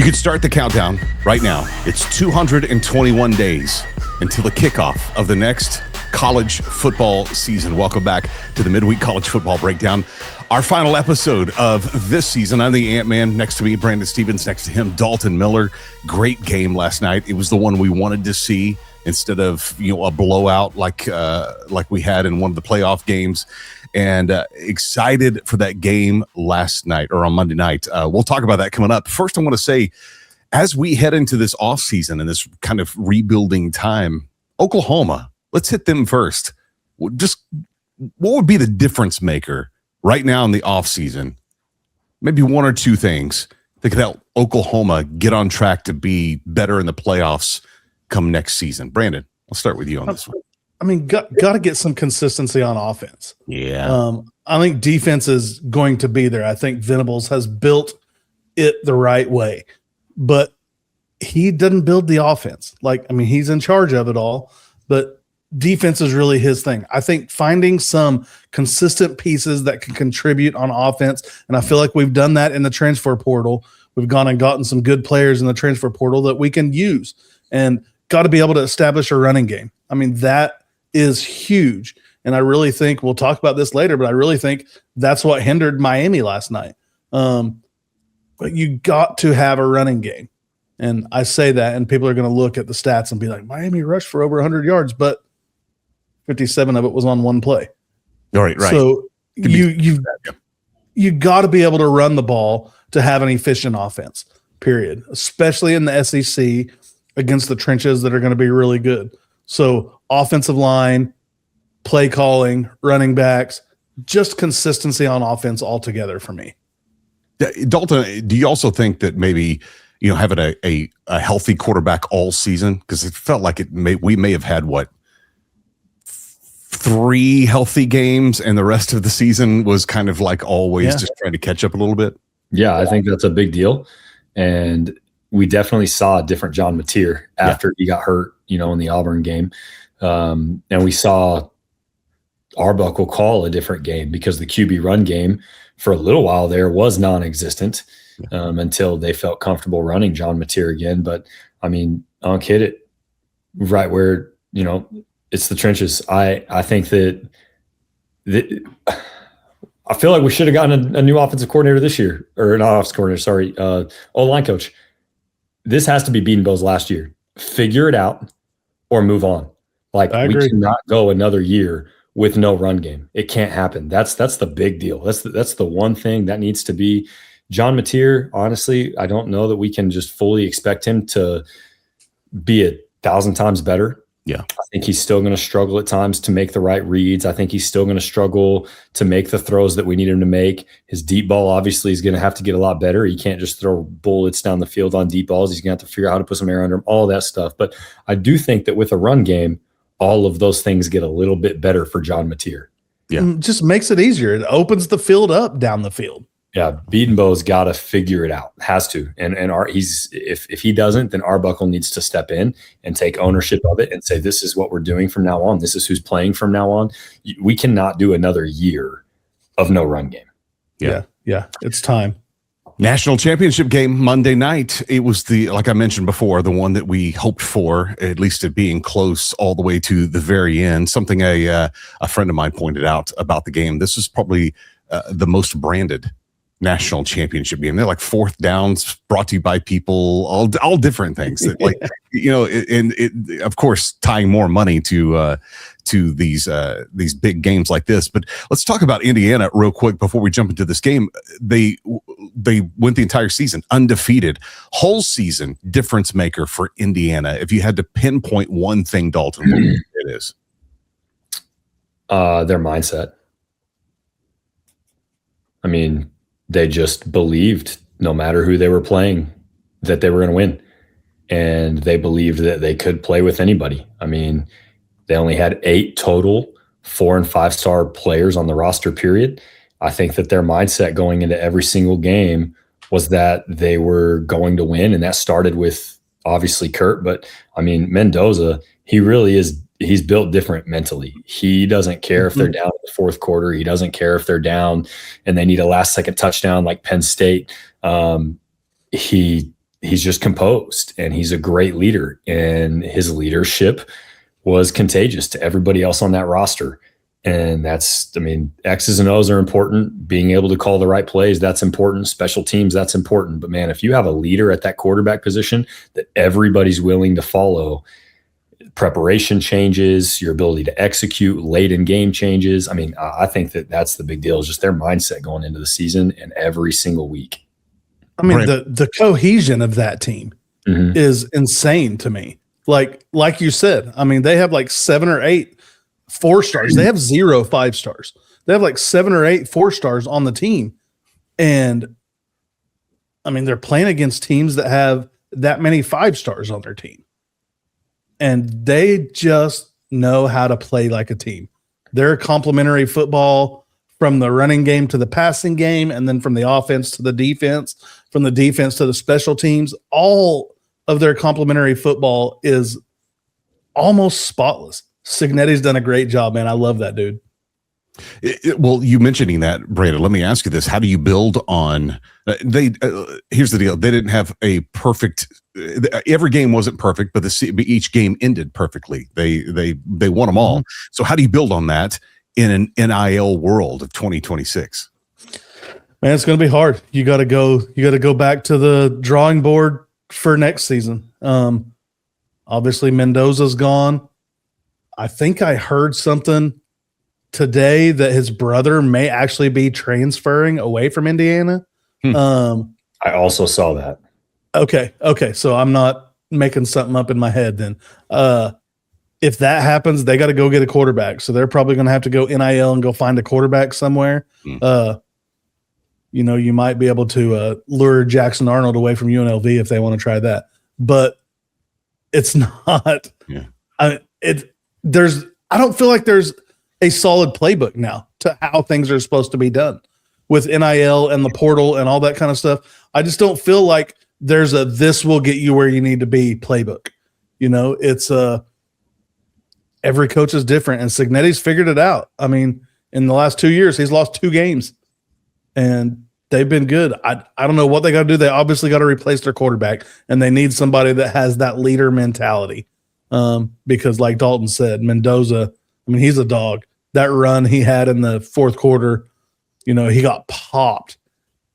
You can start the countdown right now. It's 221 days until the kickoff of the next college football season. Welcome back to the MidWeek College Football Breakdown. Our final episode of this season. I'm the AntMan. Next to me, Brandon Stevens. Next to him, Dalton Miller. Great game last night. It was the one we wanted to see instead of a blowout like we had in one of the playoff games. And excited for that game last night or on Monday night. We'll talk about that coming up. First, I want to say, as we head into this offseason and this kind of rebuilding time, Oklahoma, let's hit them first. Just what would be the difference maker right now in the offseason? Maybe one or two things that could help Oklahoma get on track to be better in the playoffs come next season. Brandon, I'll start with you on this one. I mean, got to get some consistency on offense. Yeah. I think defense is going to be there. I think Venables has built it the right way, but he doesn't build the offense. He's in charge of it all, but defense is really his thing. I think finding some consistent pieces that can contribute on offense, and I feel like we've done that in the transfer portal. We've gone and gotten some good players in the transfer portal that we can use, and got to be able to establish a running game. I mean, that is huge. And I really think we'll talk about this later, but I really think that's what hindered Miami last night. But you got to have a running game. And I say that, and people are going to look at the stats and be like, Miami rushed for over 100 yards, but 57 of it was on one play. All right. So you got to be able to run the ball to have an efficient offense, period, especially in the SEC against the trenches that are going to be really good. So offensive line, play calling, running backs, just consistency on offense altogether for me. Dalton, do you also think that maybe having a healthy quarterback all season, because it felt like we may have had 3 healthy games and the rest of the season was kind of like always just trying to catch up a little bit? Yeah, I think that's a big deal. And we definitely saw a different John Mateer after he got hurt, in the Auburn game. And we saw Arbuckle call a different game because the QB run game for a little while there was non-existent until they felt comfortable running John Mateer again. But, I mean, Unc hit it right where, it's the trenches. I think that I feel like we should have gotten a new offensive coordinator this year, or not offensive coordinator, sorry, O-line coach. This has to be Beatonbow's last year. Figure it out or move on. We cannot go another year with no run game. It can't happen. That's the big deal. That's the one thing that needs to be. John Mateer, honestly, I don't know that we can just fully expect him to be 1,000 times better. Yeah. I think he's still going to struggle at times to make the right reads. I think he's still going to struggle to make the throws that we need him to make. His deep ball obviously is going to have to get a lot better. He can't just throw bullets down the field on deep balls. He's going to have to figure out how to put some air under him, all that stuff. But I do think that with a run game, all of those things get a little bit better for John Mateer. Yeah. It just makes it easier. It opens the field up down the field. Yeah, Beatonbow's got to figure it out. Has to, and if he doesn't, then Arbuckle needs to step in and take ownership of it and say, "This is what we're doing from now on. This is who's playing from now on." We cannot do another year of no run game. Yeah, it's time. National championship game Monday night. It was like I mentioned before, the one that we hoped for, at least it being close all the way to the very end. Something a friend of mine pointed out about the game. This is probably the most branded national championship game. They're like fourth downs brought to you by people, all different things that and it, of course, tying more money to these big games like this. But let's talk about Indiana real quick before we jump into this game. They went the entire season undefeated, whole season difference maker for Indiana. If you had to pinpoint one thing, Dalton, what would you say it is? Their mindset. I mean, they just believed no matter who they were playing that they were going to win. And they believed that they could play with anybody. I mean, they only had 8 total 4- and 5-star players on the roster, period. I think that their mindset going into every single game was that they were going to win. And that started with obviously Kurt. But I mean, Mendoza, he really is. He's built different mentally. He doesn't care if they're down in the fourth quarter. He doesn't care if they're down and they need a last-second touchdown like Penn State. He he's just composed, and he's a great leader, and his leadership was contagious to everybody else on that roster. And X's and O's are important. Being able to call the right plays, that's important. Special teams, that's important. But man, if you have a leader at that quarterback position that everybody's willing to follow, preparation changes, your ability to execute late in game changes. I think that's the big deal, is just their mindset going into the season and every single week. The cohesion of that team is insane to me. Like you said, they have like 7 or 8 4-stars. They have 0 5-stars. They have like 7 or 8 4-stars on the team. And they're playing against teams that have that many 5-stars on their team. And they just know how to play like a team. They're complementary football, from the running game to the passing game, and then from the offense to the defense, from the defense to the special teams. All of their complementary football is almost spotless. Signetti's done a great job, man. I love that dude. Well, you mentioning that, Brandon, let me ask you this. How do you build on here's the deal. They didn't have a perfect, every game wasn't perfect, but each game ended perfectly. They won them all. So how do you build on that in an NIL world of 2026? Man, it's going to be hard. You got to go back to the drawing board for next season. Obviously Mendoza's gone. I think I heard something today that his brother may actually be transferring away from Indiana. I also saw that. Okay. So I'm not making something up in my head then. If that happens, they got to go get a quarterback. So they're probably going to have to go NIL and go find a quarterback somewhere. You might be able to lure Jackson Arnold away from UNLV if they want to try that. But it's not. Yeah. I don't feel like there's a solid playbook now to how things are supposed to be done with NIL and the portal and all that kind of stuff. I just don't feel like there's this will get you where you need to be playbook. It's every coach is different, and Signetti's figured it out. In the last 2 years, he's lost 2 games and they've been good. I don't know what they got to do. They obviously got to replace their quarterback, and they need somebody that has that leader mentality. Because like Dalton said, Mendoza, he's a dog. That run he had in the fourth quarter, he got popped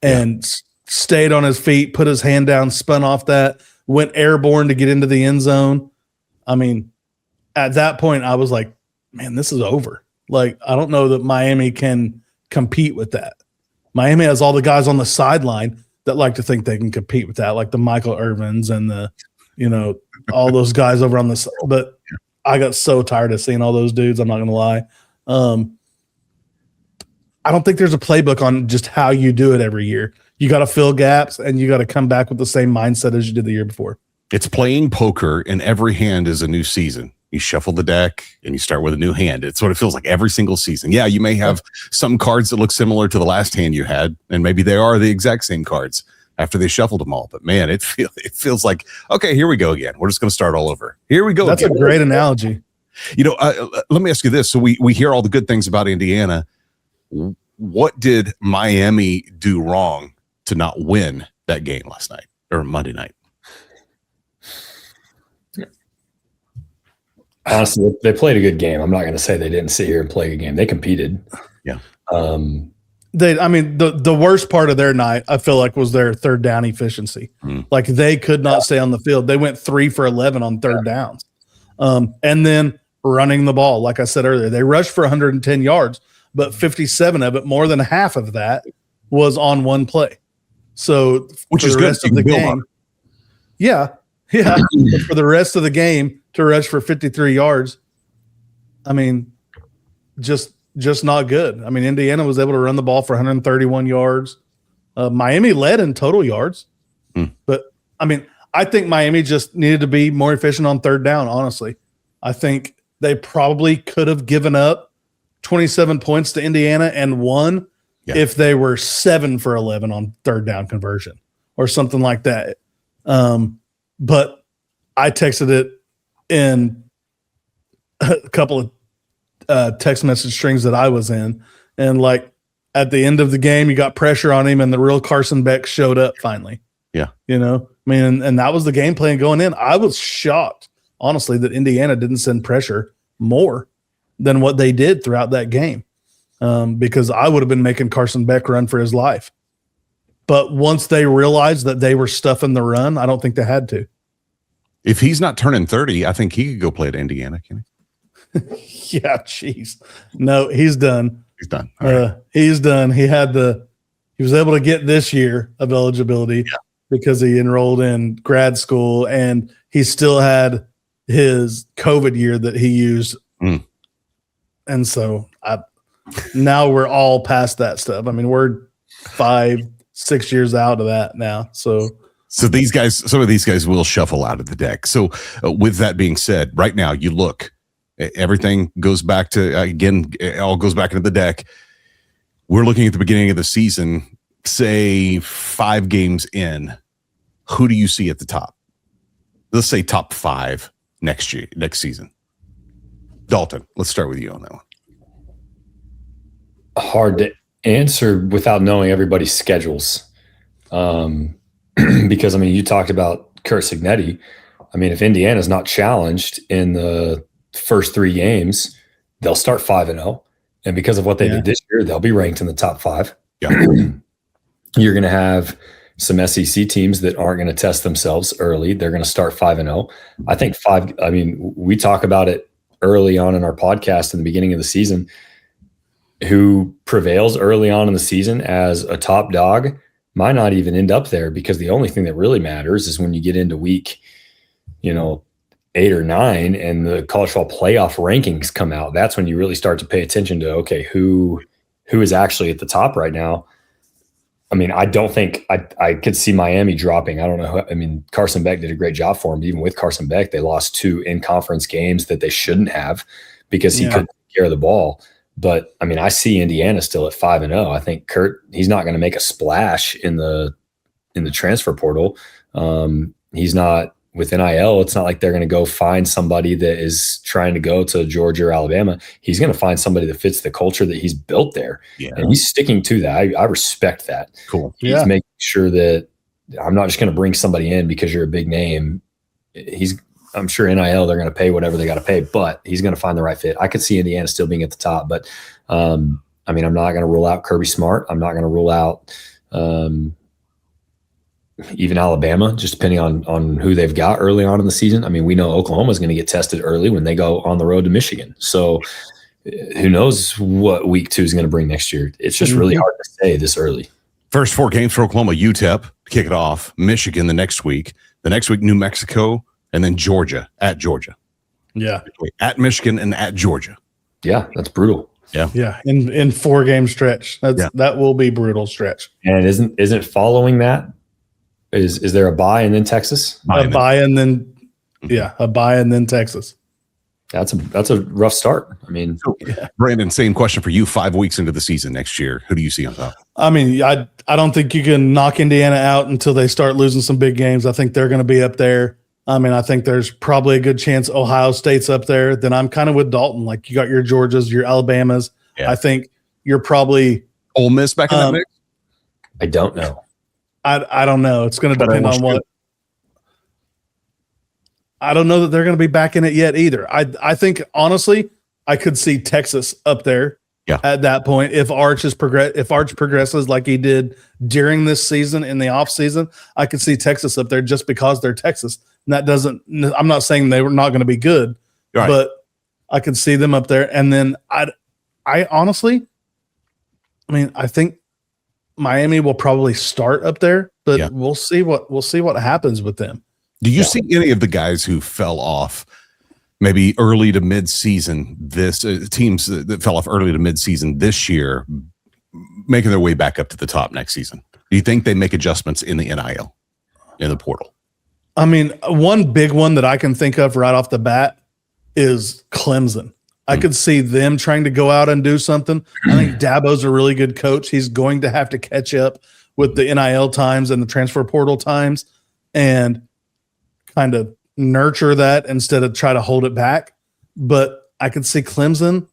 and stayed on his feet, put his hand down, spun off that, went airborne to get into the end zone. At that point, I was like, man, this is over. Like, I don't know that Miami can compete with that. Miami has all the guys on the sideline that like to think they can compete with that, like the Michael Irvins and the, all those guys over on the side. But I got so tired of seeing all those dudes. I'm not going to lie. I don't think there's a playbook on just how you do it every year. You got to fill gaps, and you got to come back with the same mindset as you did the year before. It's playing poker, and every hand is a new season. You shuffle the deck and you start with a new hand. It's what it feels like every single season. Yeah, you may have some cards that look similar to the last hand you had, and maybe they are the exact same cards after they shuffled them all. But man, it feels like, okay, here we go again. We're just going to start all over. Here we go. That's again. A great analogy. Let me ask you this. So we hear all the good things about Indiana. What did Miami do wrong to not win that game last night or Monday night? Honestly, they played a good game. I'm not going to say they didn't sit here and play a game. They competed. Yeah. The worst part of their night, I feel like, was their third down efficiency. Like, they could not stay on the field. They went 3 for 11 on third downs. And then running the ball, like I said earlier, they rushed for 110 yards, but 57 of it, more than half of that, was on one play. So which is good of the game. Yeah. But for the rest of the game to rush for 53 yards, just not good. Indiana was able to run the ball for 131 yards. Miami led in total yards. But, I think Miami just needed to be more efficient on third down, honestly. I think they probably could have given up 27 points to Indiana and won if they were 7 for 11 on third down conversion or something like that. But I texted it in a couple of text message strings that I was in. And like at the end of the game, you got pressure on him, and the real Carson Beck showed up finally. Yeah. You know, I mean, and that was the game plan going in. I was shocked, honestly, that Indiana didn't send pressure more than what they did throughout that game, because I would have been making Carson Beck run for his life. But once they realized that they were stuffing the run, I don't think they had to. If he's not turning 30, I think he could go play at Indiana, can he? Yeah, jeez. No, he's done. He's done. Right. He's done. He was able to get this year of eligibility because he enrolled in grad school, and he still had his COVID year that he used. And so now we're all past that stuff. I mean, we're 5-6 years out of that now. So these guys, some of these guys will shuffle out of the deck. So with that being said, right now you look, everything goes back to, again, it all goes back into the deck. We're looking at the beginning of the season, say 5 games in. Who do you see at the top? Let's say top 5 next season. Dalton, let's start with you on that one. Hard to answer without knowing everybody's schedules. Because, I mean, you talked about Curt Cignetti. I mean, if Indiana's not challenged in the first 3 games, they'll start 5-0. And because of what they did this year, they'll be ranked in the top 5. Yeah. You're going to have some SEC teams that aren't going to test themselves early. They're going to start 5-0. I think we talk about it early on in our podcast in the beginning of the season. Who prevails early on in the season as a top dog might not even end up there, because the only thing that really matters is when you get into week, 8 or 9 and the college football playoff rankings come out. That's when you really start to pay attention to, okay, who is actually at the top right now. I mean, I don't think I could see Miami dropping. I don't know. I mean, Carson Beck did a great job for him. But even with Carson Beck, they lost 2 in-conference games that they shouldn't have because he couldn't take care of the ball. But, I mean, I see Indiana still at 5-0. I think Curt, he's not going to make a splash in the transfer portal. He's not with NIL. It's not like they're going to go find somebody that is trying to go to Georgia or Alabama. He's going to find somebody that fits the culture that he's built there. Yeah. And he's sticking to that. I respect that. Cool. He's making sure that I'm not just going to bring somebody in because you're a big name. I'm sure NIL, they're going to pay whatever they got to pay, but he's going to find the right fit. I could see Indiana still being at the top, but I mean, I'm not going to rule out Kirby Smart. I'm not going to rule out even Alabama, just depending on who they've got early on in the season. I mean, we know Oklahoma is going to get tested early when they go on the road to Michigan. So who knows what week 2 is going to bring next year. It's just really hard to say this early. First 4 games for Oklahoma: UTEP, kick it off, Michigan the next week, New Mexico, and then Georgia, at Georgia. Yeah. At Michigan and at Georgia. Yeah, that's brutal. Yeah. Yeah. In 4-game stretch. That will be brutal stretch. And isn't following that? Is there a bye and then Texas? A bye and then Texas. That's a rough start. I mean, Brandon, same question for you. 5 weeks into the season next year, who do you see on top? I mean, I don't think you can knock Indiana out until they start losing some big games. I think they're going to be up there. I mean, I think there's probably a good chance Ohio State's up there. Then I'm kind of with Dalton. Like, you got your Georgias, your Alabamas. Yeah. I think you're probably Ole Miss back in that mix. I don't know. I don't know. It's going to depend on what. I don't know that they're going to be back in it yet either. I think, honestly, I could see Texas up there at that point if Arch progresses like he did during this season in the offseason. I could see Texas up there just because they're Texas. And that doesn't – I'm not saying they were not going to be good, but I could see them up there. And then I honestly – I mean, I think Miami will probably start up there, but we'll see what happens with them. Do you see any of the guys who fell off maybe early to mid-season, teams that fell off early to mid-season this year, making their way back up to the top next season? Do you think they make adjustments in the NIL, in the portal? I mean, one big one that I can think of right off the bat is Clemson. I could see them trying to go out and do something. I think Dabo's a really good coach. He's going to have to catch up with the NIL times and the transfer portal times and kind of nurture that instead of try to hold it back. But I could see Clemson.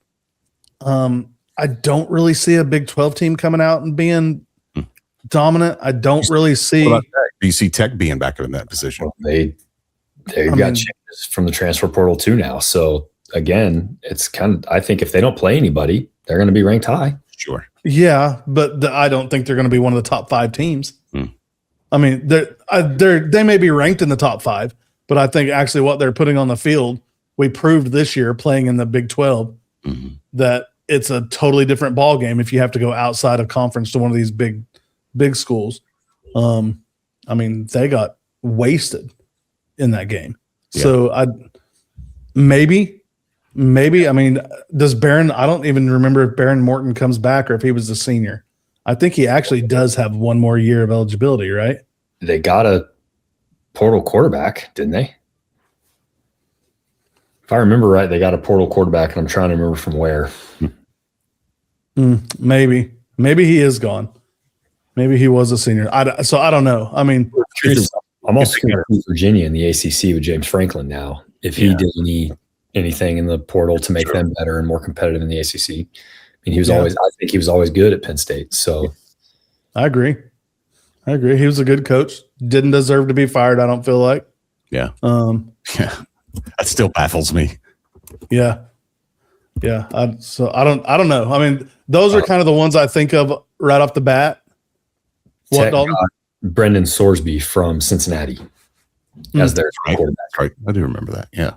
I don't really see a Big 12 team coming out and being dominant. I don't really see. What about Tech? Do you see Tech being back in that position? Well, they got changes from the transfer portal too now. So again, it's kind of, I think if they don't play anybody, they're going to be ranked high. Sure. Yeah, but I don't think they're going to be one of the top 5 teams. I mean, they may be ranked in the top 5, but I think actually what they're putting on the field, we proved this year playing in the Big 12 that it's a totally different ball game if you have to go outside of conference to one of these big schools. I mean, they got wasted in that game. Yeah. So maybe. I mean, does Barron? I don't even remember if Barron Morton comes back or if he was a senior. I think he actually does have one more year of eligibility, right? They got a portal quarterback, didn't they? If I remember right, they got a portal quarterback, and I'm trying to remember from where. Maybe he is gone. Maybe he was a senior. So I don't know. I mean, I'm also going to Virginia in the ACC with James Franklin now. If he did anything in the portal to make them better and more competitive in the ACC. I mean, I think he was always good at Penn State. So I agree. He was a good coach. Didn't deserve to be fired, I don't feel like. Yeah. That still baffles me. Yeah. Yeah. I don't know. I mean, those are kind of the ones I think of right off the bat. What, Dalton? Brendan Sorsby from Cincinnati as their quarterback. Right. I do remember that. Yeah.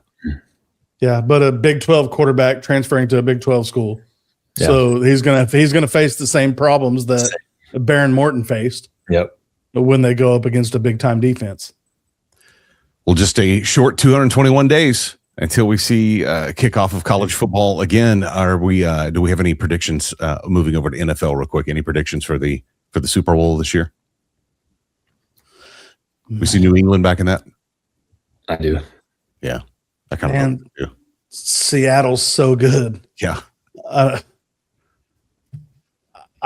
Yeah, but a Big 12 quarterback transferring to a Big 12 school. Yeah. So he's gonna face the same problems that Barron Morton faced. Yep. When they go up against a big time defense. Well, just a short 221 days until we see kickoff of college football again. Do we have any predictions moving over to NFL real quick? Any predictions for the Super Bowl this year? We see New England back in that? I do. Yeah. I kind of do. Seattle's so good. Yeah.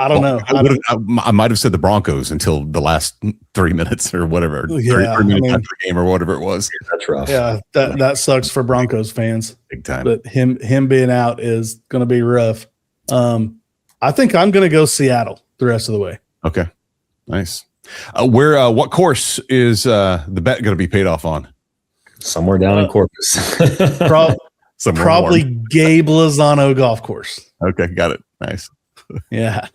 I don't know. I might have said the Broncos until the last 3 minutes or whatever. Yeah, 3 minutes after the game or whatever it was. That's rough. Yeah, that sucks for Broncos fans. Big time. But him being out is going to be rough. I think I'm going to go Seattle the rest of the way. Okay. Nice. What course is the bet going to be paid off on? Somewhere down in Corpus. Probably Gabe Lozano Golf Course. Okay, got it. Nice. Yeah.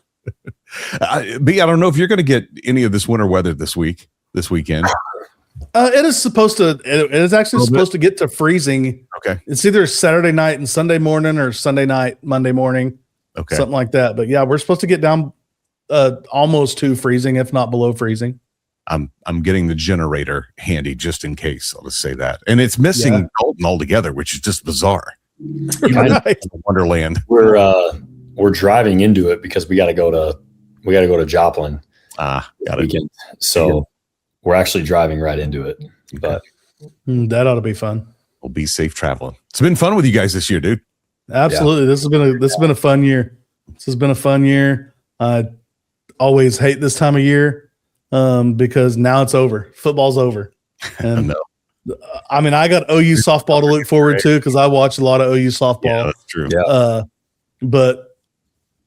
B, I don't know if you're going to get any of this winter weather this weekend. It is supposed to. It is actually supposed to get to freezing. Okay. It's either Saturday night and Sunday morning or Sunday night, Monday morning. Okay. Something like that. But yeah, we're supposed to get down almost to freezing, if not below freezing. I'm getting the generator handy just in case. I'll just say that. And it's missing Dalton altogether, which is just bizarre. Wonderland. We're driving into it because we got to go to Joplin. Got weekend. So we're actually driving right into it. But that ought to be fun. We'll be safe traveling. It's been fun with you guys this year, dude. Absolutely. Yeah. This has been a fun year. This has been a fun year. I always hate this time of year because now it's over. Football's over. And I mean, I got OU softball to look forward to because I watch a lot of OU softball. Yeah, that's true. But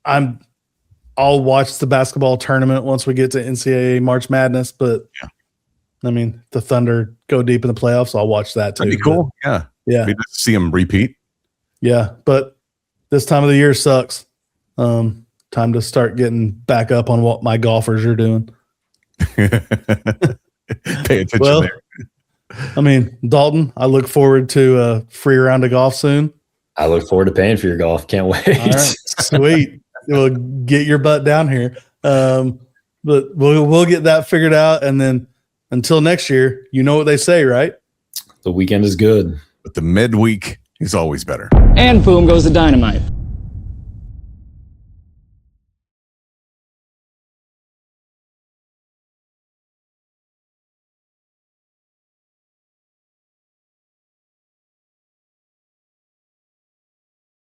I'll watch the basketball tournament once we get to NCAA March Madness. But I mean, the Thunder go deep in the playoffs. I'll watch that too. That'd be cool. Yeah. We'd see them repeat. Yeah, but this time of the year sucks. Time to start getting back up on what my golfers are doing. Pay attention there. I mean, Dalton, I look forward to a free round of golf soon. I look forward to paying for your golf. Can't wait. All right, sweet. We'll get your butt down here. But we'll get that figured out. And then until next year, you know what they say, right? The weekend is good. But the midweek is always better. And boom goes the dynamite.